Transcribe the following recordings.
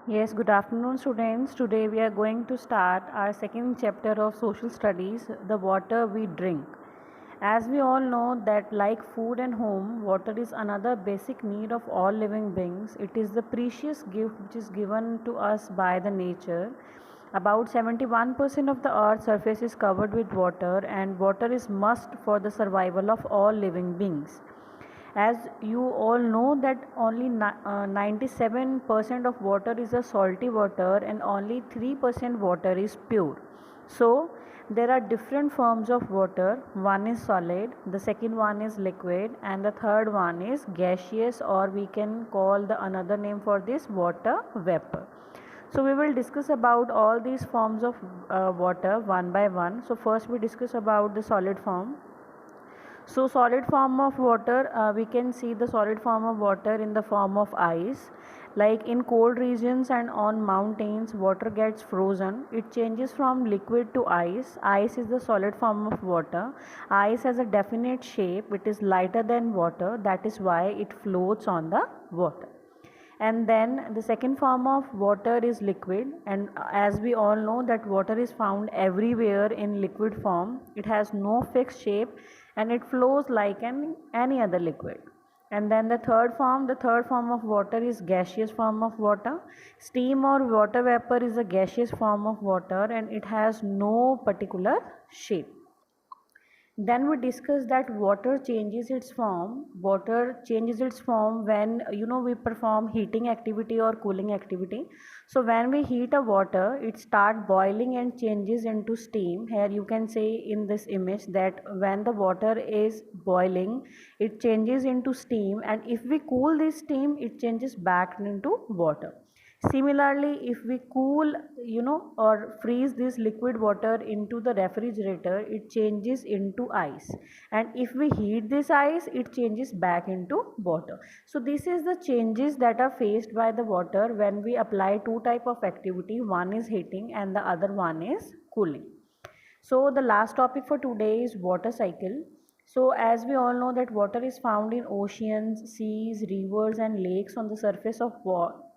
Yes, good afternoon, students. Today we are going to start our second chapter of social studies, the water we drink. As we all know that like food and home, water is another basic need of all living beings. It is the precious gift which is given to us by the nature. About 71% of the earth's surface is covered with water, and water is must for the survival of all living beings. As you all know that only 97% of water is a salty water and only 3% water is pure. So there are different forms of water. One is solid, the second one is liquid, and the third one is gaseous, or we can call the another name for this water vapor. So we will discuss about all these forms of water one by one. So first we discuss about the solid form. So solid form of water, we can see the solid form of water in the form of ice. Like in cold regions and on mountains, water gets frozen. It changes from liquid to ice. Ice is the solid form of water. Ice has a definite shape. It is lighter than water. That is why it floats on the water. And then the second form of water is liquid, and as we all know that water is found everywhere in liquid form. It has no fixed shape and it flows like any other liquid. And then the third form of water is gaseous form of water. Steam or water vapor is a gaseous form of water and it has no particular shape. Then we discuss that water changes its form. Water changes its form when we perform heating activity or cooling activity. So when we heat a water, it start boiling and changes into steam. Here you can see in this image that when the water is boiling, it changes into steam, and if we cool this steam, it changes back into water. Similarly, if we cool, or freeze this liquid water into the refrigerator, it changes into ice. And if we heat this ice, it changes back into water. So this is the changes that are faced by the water when we apply two type of activity. One is heating and the other one is cooling. So the last topic for today is water cycle. So as we all know that water is found in oceans, seas, rivers and lakes on the surface of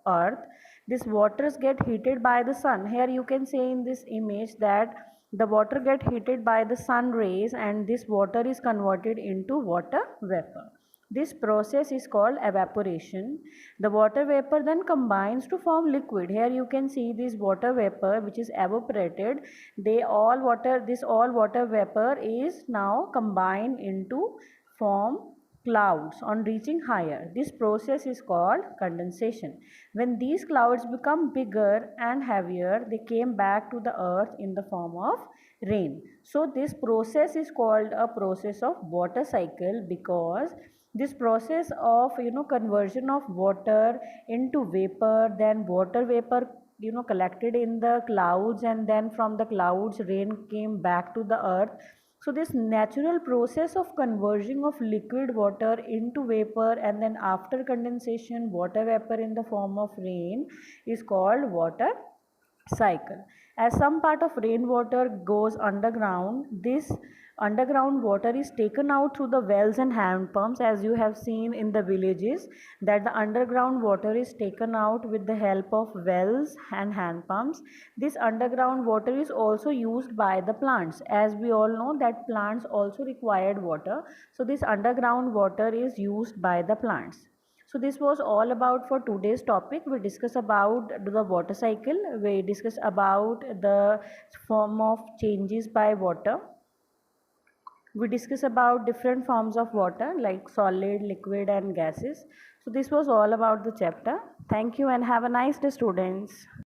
earth. These waters get heated by the sun. Here you can see in this image that the water get heated by the sun rays, and this water is converted into water vapor. This process is called evaporation. The water vapor then combines to form liquid. Here you can see this water vapor which is evaporated. This all water vapor is now combined into form clouds on reaching higher. This process is called condensation. When these clouds become bigger and heavier, they came back to the earth in the form of rain. So this process is called a process of water cycle, because this process of conversion of water into vapor, then water vapor collected in the clouds, and then from the clouds rain came back to the earth. So this natural process of conversion of liquid water into vapor, and then after condensation water vapor in the form of rain, is called water cycle. As some part of rainwater goes underground, this underground water is taken out through the wells and hand pumps. As you have seen in the villages that the underground water is taken out with the help of wells and hand pumps. This underground water is also used by the plants. As we all know that plants also required water, so this underground water is used by the plants. So this was all about for today's topic. We discuss about the water cycle. We discuss about the form of changes by water. We discuss about different forms of water like solid, liquid and gases. So this was all about the chapter. Thank you and have a nice day, students.